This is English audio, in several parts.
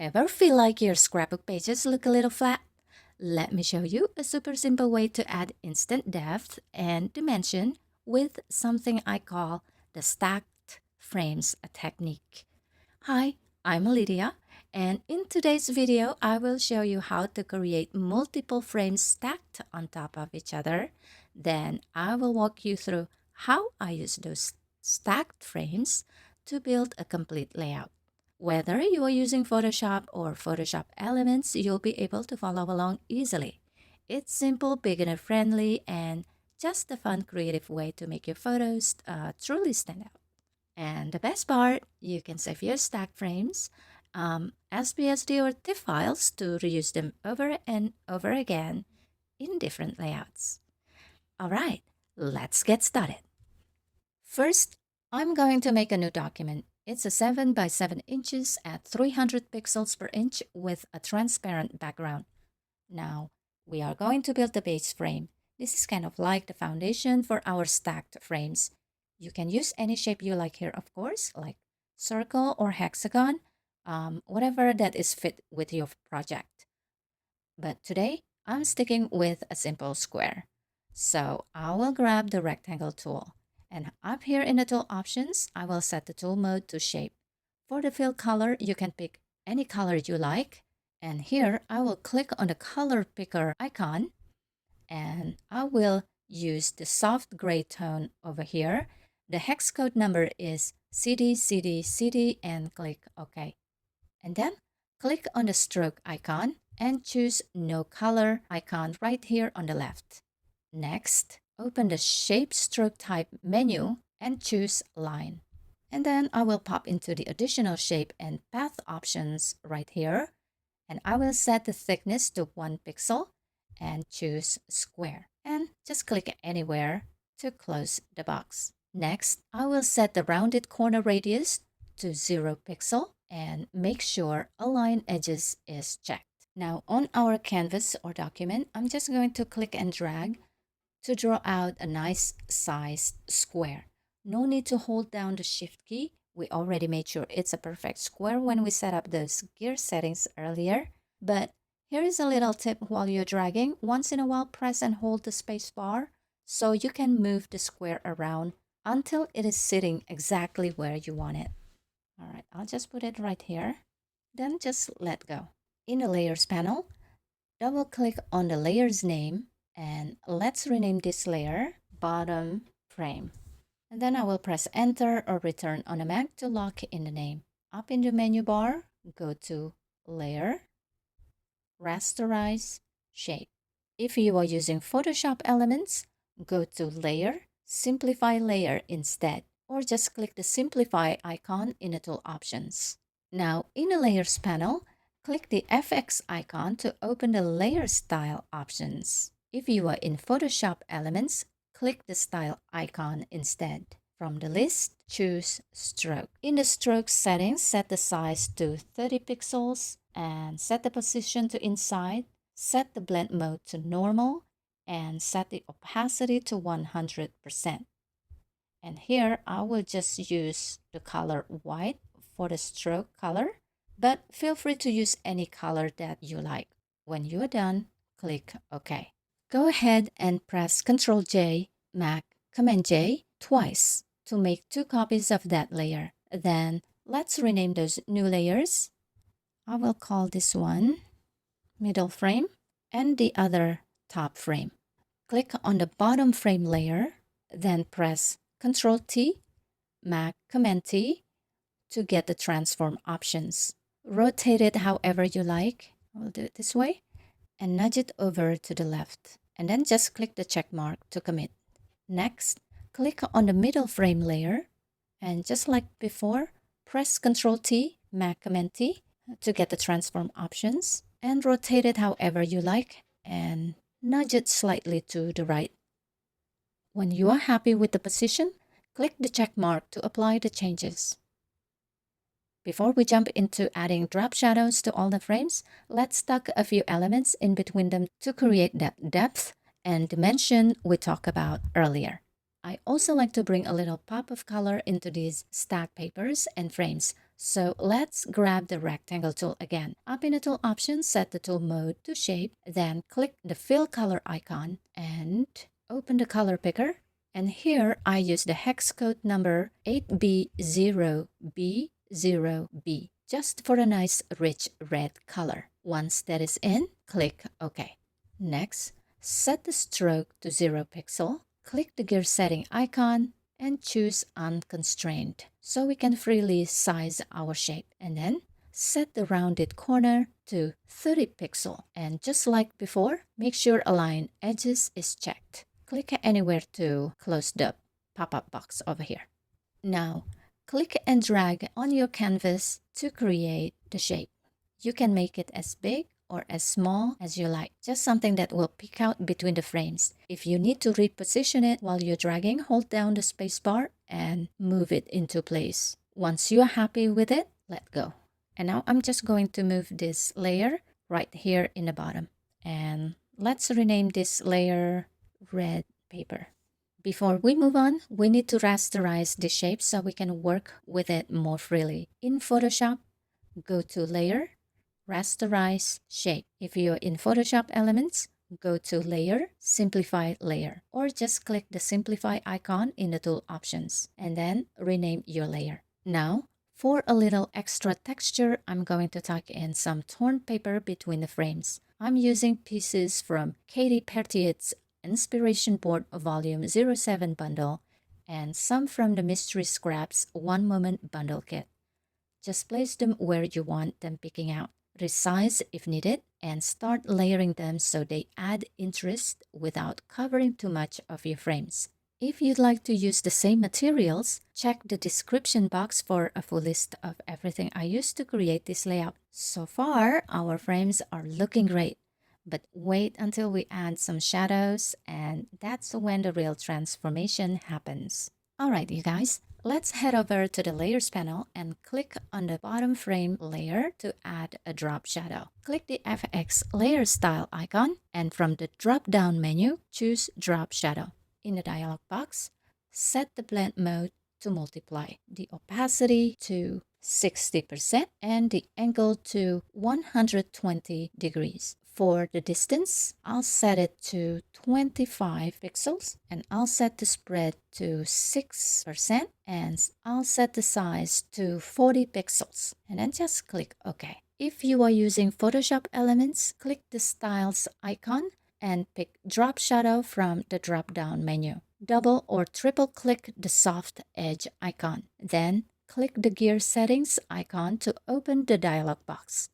Ever feel like your scrapbook pages look a little flat? Let me show you a super simple way to add instant depth and dimension with something I call the stacked frames technique. Hi, I'm Lydia, and in today's video, I will show you how to create multiple frames stacked on top of each other. Then I will walk you through how I use those stacked frames to build a complete layout. Whether you are using Photoshop or Photoshop Elements, you'll be able to follow along easily. It's simple, beginner-friendly, and just a fun, creative way to make your photos truly stand out. And the best part, you can save your stack frames, SPSD or TIFF files to reuse them over and over again in different layouts. All right, let's get started. First, I'm going to make a new document. It's a 7 by 7 inches at 300 pixels per inch with a transparent background. Now, we are going to build the base frame. This is kind of like the foundation for our stacked frames. You can use any shape you like here, of course, like circle or hexagon, whatever that is fit with your project. But today, I'm sticking with a simple square. So I will grab the rectangle tool. And up here in the tool options, I will set the tool mode to shape. For the fill color, you can pick any color you like. And here, I will click on the color picker icon. And I will use the soft gray tone over here. The hex code number is CD, CD, CD, and click OK. And then click on the stroke icon and choose no color icon right here on the left. Next, open the shape stroke type menu and choose line. And then I will pop into the additional shape and path options right here. And I will set the thickness to 1 pixel and choose square. And just click anywhere to close the box. Next, I will set the rounded corner radius to 0 pixel and make sure Align Edges is checked. Now on our canvas or document, I'm just going to click and drag to draw out a nice sized square. No need to hold down the shift key. We already made sure it's a perfect square when we set up those gear settings earlier. But here is a little tip while you're dragging. Once in a while, press and hold the space bar so you can move the square around until it is sitting exactly where you want it. All right, I'll just put it right here. Then just let go. In the Layers panel, double click on the layer's name and let's rename this layer Bottom Frame. And then I will press Enter or Return on the Mac to lock in the name. Up in the menu bar, go to Layer, Rasterize, Shape. If you are using Photoshop Elements, go to Layer, Simplify Layer instead, or just click the Simplify icon in the tool options. Now, in the Layers panel, click the FX icon to open the Layer Style options. If you are in Photoshop Elements, click the Style icon instead. From the list, choose Stroke. In the Stroke settings, set the size to 30 pixels and set the position to inside. Set the blend mode to normal and set the opacity to 100%. And here, I will just use the color white for the stroke color, but feel free to use any color that you like. When you are done, click OK. Go ahead and press Ctrl J, Mac, Command J twice to make 2 copies of that layer. Then let's rename those new layers. I will call this one middle frame and the other top frame. Click on the bottom frame layer, then press Ctrl T, Mac, Command T to get the transform options. Rotate it however you like. I'll do it this way and nudge it over to the left. And then just click the check mark to commit. Next, click on the middle frame layer and just like before, press Ctrl T, Mac, Command T to get the transform options and rotate it however you like and nudge it slightly to the right. When you are happy with the position, click the check mark to apply the changes. Before we jump into adding drop shadows to all the frames, let's tuck a few elements in between them to create that depth and dimension we talked about earlier. I also like to bring a little pop of color into these stacked papers and frames So let's grab the rectangle tool again. Up in the tool option, set the tool mode to shape, then click the fill color icon and open the color picker. And here I use the hex code number 8B0B0B just for a nice rich red color. Once that is in, click OK. Next, set the stroke to 0 pixel, click the gear setting icon, and choose unconstrained so we can freely size our shape. And then set the rounded corner to 30 pixel. And just like before, make sure align edges is checked. Click anywhere to close the pop-up box over here. Now, click and drag on your canvas to create the shape. You can make it as big or as small as you like, just something that will peek out between the frames. If you need to reposition it while you're dragging, hold down the spacebar and move it into place. Once you're happy with it, let go. And now I'm just going to move this layer right here in the bottom. And let's rename this layer red paper. Before we move on, we need to rasterize the shape so we can work with it more freely. In Photoshop, go to Layer, Rasterize Shape. If you're in Photoshop Elements, go to Layer, Simplify Layer, or just click the Simplify icon in the tool options and then rename your layer. Now, for a little extra texture, I'm going to tuck in some torn paper between the frames. I'm using pieces from Katie Pertier's Inspiration Board Volume 07 bundle and some from the Mystery Scraps One Moment bundle kit. Just place them where you want them picking out. Resize if needed and start layering them so they add interest without covering too much of your frames. If you'd like to use the same materials, check the description box for a full list of everything I used to create this layout. So far, our frames are looking great, but wait until we add some shadows and that's when the real transformation happens. Alright you guys, let's head over to the Layers panel and click on the bottom frame layer to add a drop shadow. Click the FX Layer Style icon and from the drop-down menu, choose Drop Shadow. In the dialog box, set the blend mode to multiply, the opacity to 60% and the angle to 120 degrees. For the distance, I'll set it to 25 pixels and I'll set the spread to 6% and I'll set the size to 40 pixels and then just click OK. If you are using Photoshop Elements, click the Styles icon and pick Drop Shadow from the drop-down menu. Double or triple click the soft edge icon. Then click the gear settings icon to open the dialog box.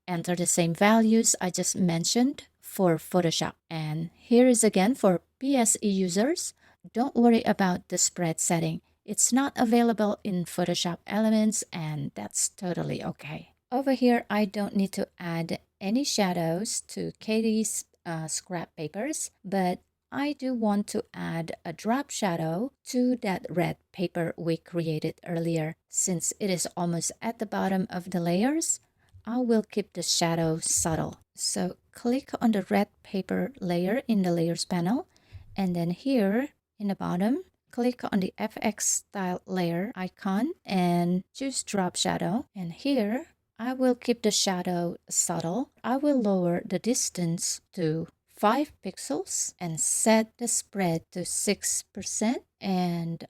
Enter the same values I just mentioned for Photoshop. And here is again for PSE users. Don't worry about the spread setting. It's not available in Photoshop Elements and that's totally okay. Over here, I don't need to add any shadows to Katie's scrap papers, but I do want to add a drop shadow to that red paper we created earlier. Since it is almost at the bottom of the layers, I will keep the shadow subtle. So click on the red paper layer in the Layers panel, and then here in the bottom, click on the FX Style Layer icon and choose Drop Shadow. And here, I will keep the shadow subtle. I will lower the distance to 5 pixels and set the spread to 6% and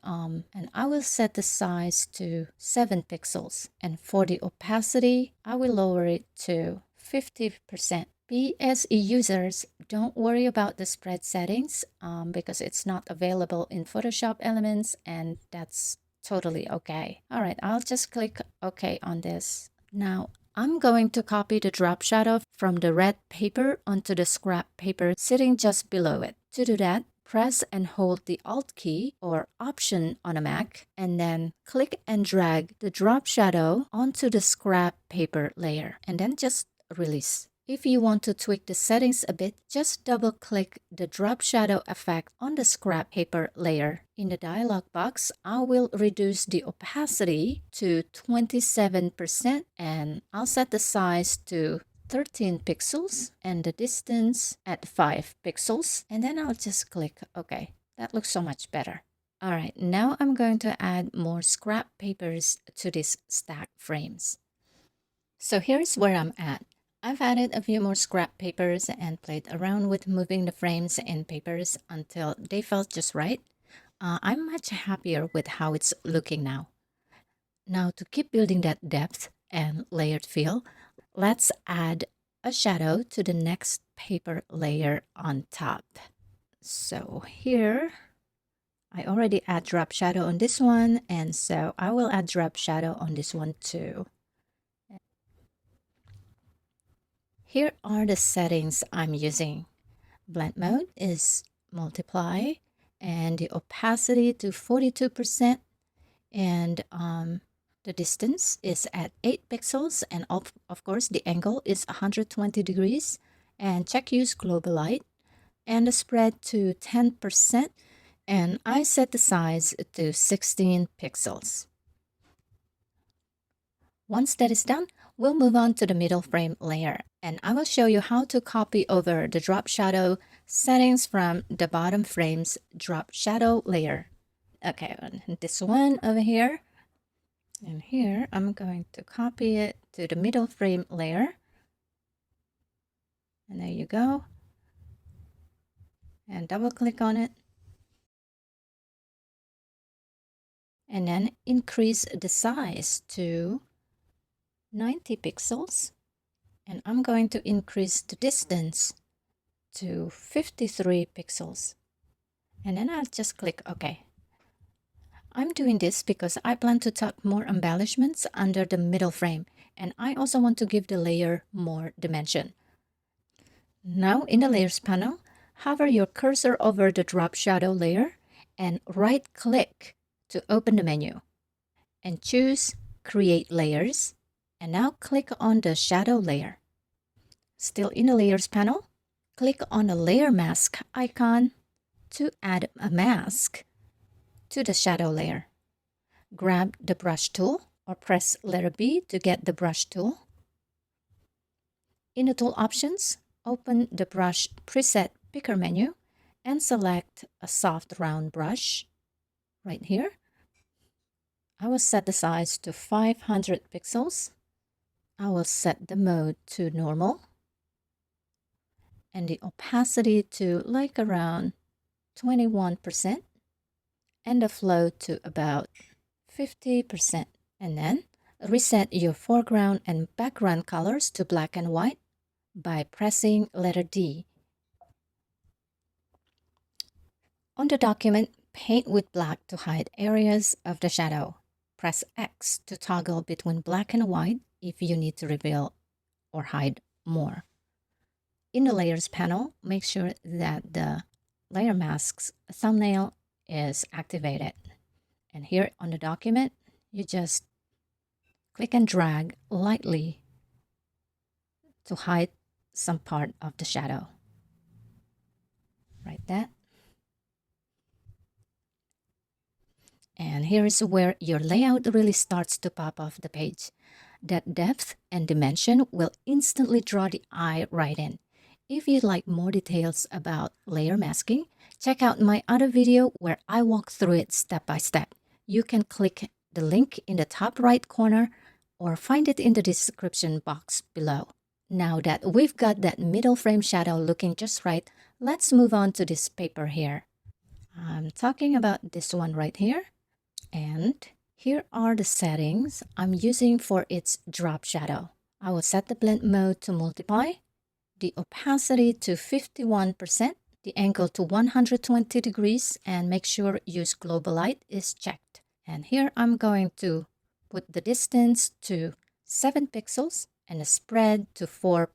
I will set the size to 7 pixels. And for the opacity, I will lower it to 50%. PSE users, don't worry about the spread settings because it's not available in Photoshop Elements and that's totally okay. Alright, I'll just click OK on this. Now, I'm going to copy the drop shadow from the red paper onto the scrap paper sitting just below it. To do that, press and hold the Alt key or Option on a Mac and then click and drag the drop shadow onto the scrap paper layer and then just release. If you want to tweak the settings a bit, just double-click the drop shadow effect on the scrap paper layer. In the dialog box, I will reduce the opacity to 27% and I'll set the size to 13 pixels and the distance at 5 pixels and then I'll just click OK. That looks so much better. All right, now I'm going to add more scrap papers to these stack frames. So here's where I'm at. I've added a few more scrap papers and played around with moving the frames and papers until they felt just right. I'm much happier with how it's looking now. Now to keep building that depth and layered feel, let's add a shadow to the next paper layer on top. So here, I already add drop shadow on this one, and so I will add drop shadow on this one too. Here are the settings I'm using. Blend mode is multiply, and the opacity to 42%, and the distance is at 8 pixels, and of course the angle is 120 degrees, and check use global light, and the spread to 10%, and I set the size to 16 pixels. Once that is done, we'll move on to the middle frame layer, and I will show you how to copy over the drop shadow settings from the bottom frame's drop shadow layer. Okay, and this one over here, and here I'm going to copy it to the middle frame layer, and there you go, and double click on it, and then increase the size to 90 pixels, and I'm going to increase the distance to 53 pixels, and then I'll just click OK. I'm doing this because I plan to tuck more embellishments under the middle frame, and I also want to give the layer more dimension. Now in the Layers panel, hover your cursor over the drop shadow layer and right-click to open the menu, and choose Create Layers, and now click on the shadow layer. Still in the Layers panel, click on the Layer Mask icon to add a mask to the shadow layer. Grab the brush tool or press letter B to get the brush tool. In the tool options, open the brush preset picker menu and select a soft round brush right here. I will set the size to 500 pixels. I will set the mode to normal and the opacity to like around 21% and the flow to about 50%. And then reset your foreground and background colors to black and white by pressing letter D. On the document, paint with black to hide areas of the shadow. Press X to toggle between black and white if you need to reveal or hide more. In the Layers panel, make sure that the Layer Mask's thumbnail is activated. And here on the document, you just click and drag lightly to hide some part of the shadow. Like that. And here is where your layout really starts to pop off the page. That depth and dimension will instantly draw the eye right in. If you'd like more details about layer masking, check out my other video where I walk through it step by step. You can click the link in the top right corner or find it in the description box below. Now that we've got that middle frame shadow looking just right, let's move on to this paper here. I'm talking about this one right here. And here are the settings I'm using for its drop shadow. I will set the blend mode to multiply, the opacity to 51%, the angle to 120 degrees, and make sure use global light is checked. And here I'm going to put the distance to 7 pixels and the spread to 4%,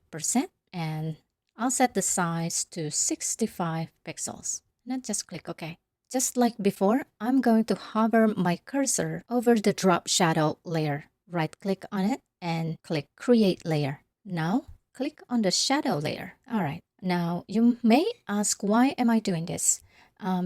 and I'll set the size to 65 pixels. And then just click OK. Just like before, I'm going to hover my cursor over the drop shadow layer. Right-click on it and click Create Layer. Now, click on the shadow layer. All right. Now, you may ask, why am I doing this?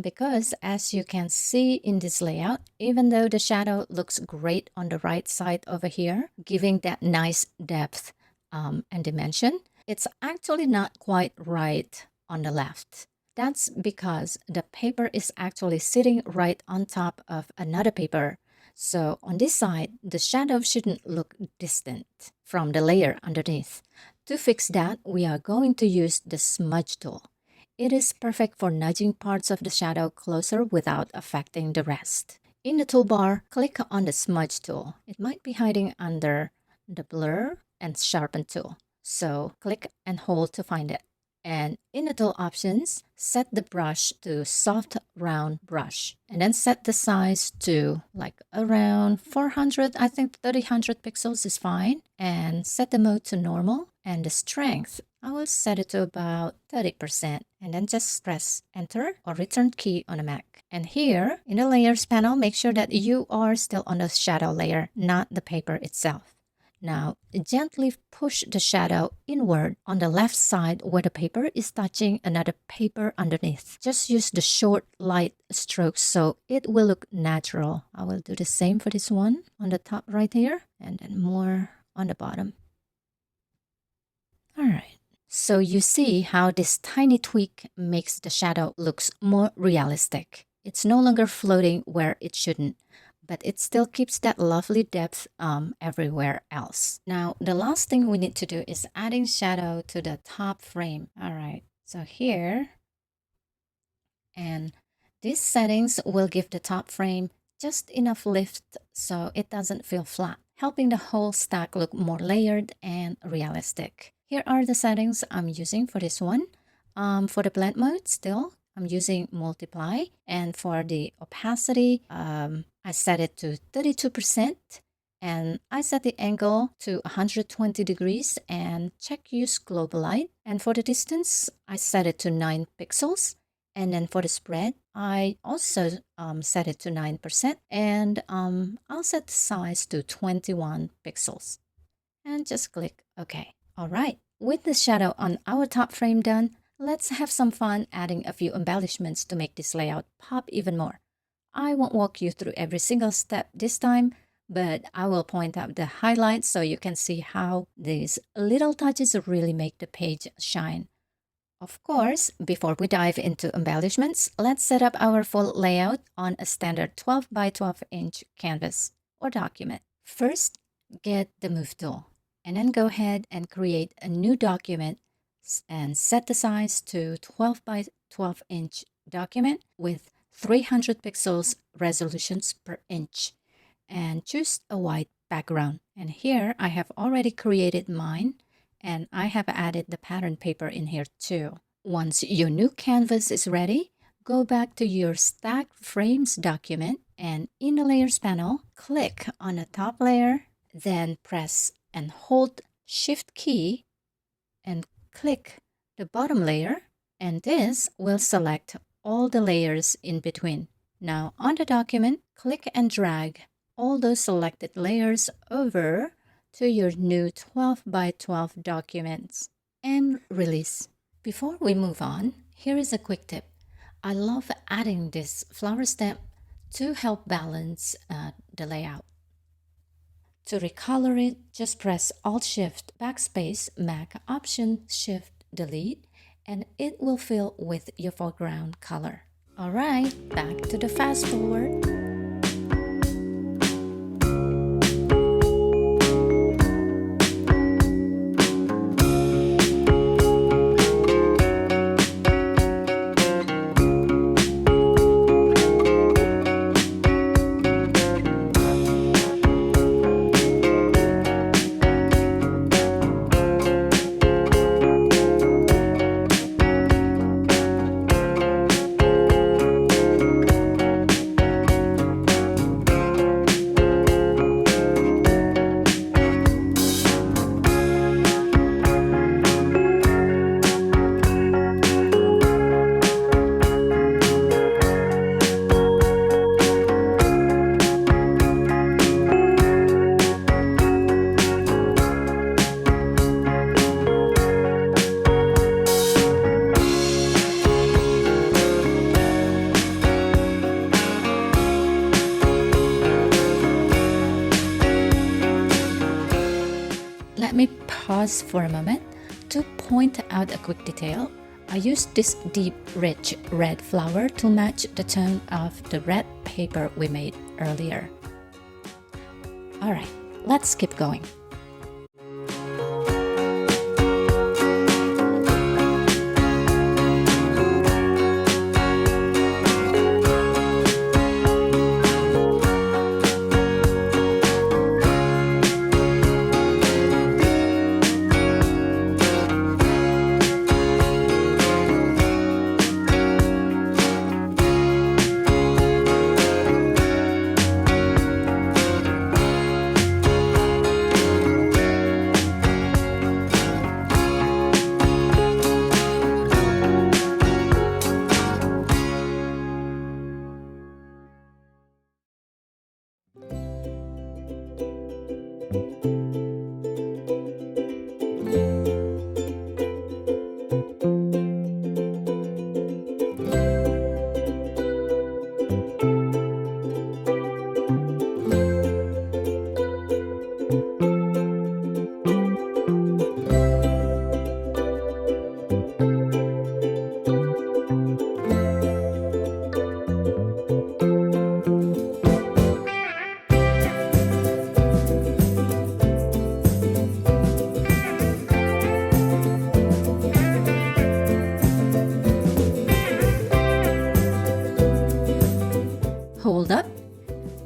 Because as you can see in this layout, even though the shadow looks great on the right side over here, giving that nice depth and dimension, it's actually not quite right on the left. That's because the paper is actually sitting right on top of another paper. So on this side, the shadow shouldn't look distant from the layer underneath. To fix that, we are going to use the smudge tool. It is perfect for nudging parts of the shadow closer without affecting the rest. In the toolbar, click on the smudge tool. It might be hiding under the blur and sharpen tool. So click and hold to find it. And in the tool options, set the brush to soft round brush. And then set the size to like around 400, I think 300 pixels is fine. And set the mode to normal. And the strength, I will set it to about 30%. And then just press enter or return key on a Mac. And here in the layers panel, make sure that you are still on the shadow layer, not the paper itself. Now, gently push the shadow inward on the left side where the paper is touching another paper underneath. Just use the short, light strokes so it will look natural. I will do the same for this one on the top right here and then more on the bottom. All right. So you see how this tiny tweak makes the shadow looks more realistic. It's no longer floating where it shouldn't, but it still keeps that lovely depth everywhere else. Now, the last thing we need to do is adding shadow to the top frame. All right, so here, and these settings will give the top frame just enough lift so it doesn't feel flat, helping the whole stack look more layered and realistic. Here are the settings I'm using for this one. For the blend mode, still, I'm using multiply, and for the opacity, I set it to 32%, and I set the angle to 120 degrees and check use global light. And for the distance, I set it to 9 pixels. And then for the spread, I also set it to 9%, and I'll set the size to 21 pixels. And just click OK. All right, with the shadow on our top frame done, let's have some fun adding a few embellishments to make this layout pop even more. I won't walk you through every single step this time, but I will point out the highlights so you can see how these little touches really make the page shine. Of course, before we dive into embellishments, let's set up our full layout on a standard 12 by 12 inch canvas or document. First, get the Move tool, and then go ahead and create a new document and set the size to 12 by 12 inch document with 300 pixels resolutions per inch, and choose a white background. And here I have already created mine, and I have added the pattern paper in here too. Once your new canvas is ready, go back to your stacked frames document, and in the layers panel, click on the top layer, then press and hold Shift key and click the bottom layer, and this will select all the layers in between. Now on the document, click and drag all those selected layers over to your new 12 by 12 documents and release. Before we move on, here is a quick tip. I love adding this flower stamp to help balance the layout. To recolor it, just press Alt-Shift Backspace, Mac Option-Shift Delete, and it will fill with your foreground color. All right, back to the fast forward. Let me pause for a moment to point out a quick detail. I used this deep, rich red flower to match the tone of the red paper we made earlier. Alright, let's keep going. Hold up.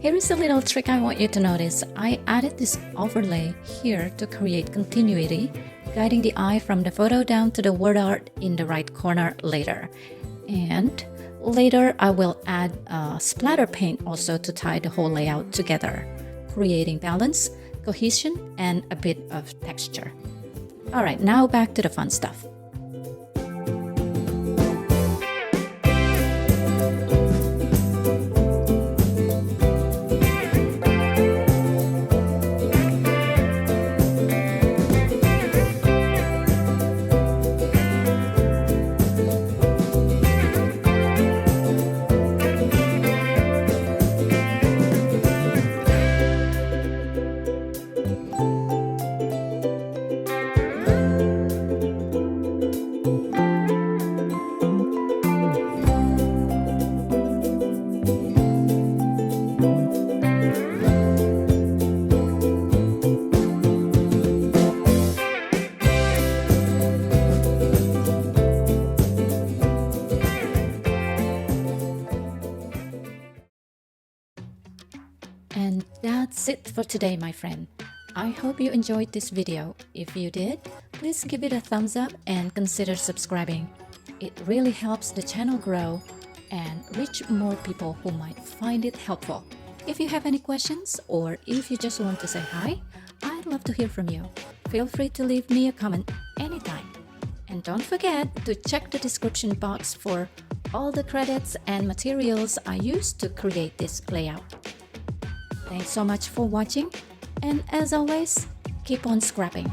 Here is a little trick I want you to notice. I added this overlay here to create continuity, guiding the eye from the photo down to the word art in the right corner later. And later I will add splatter paint also to tie the whole layout together, creating balance, cohesion, and a bit of texture. Alright, now back to the fun stuff. And that's it for today, my friend. I hope you enjoyed this video. If you did, please give it a thumbs up and consider subscribing. It really helps the channel grow and reach more people who might find it helpful. If you have any questions or if you just want to say hi, I'd love to hear from you. Feel free to leave me a comment anytime. And don't forget to check the description box for all the credits and materials I used to create this layout. Thanks so much for watching, and as always, keep on scrapping.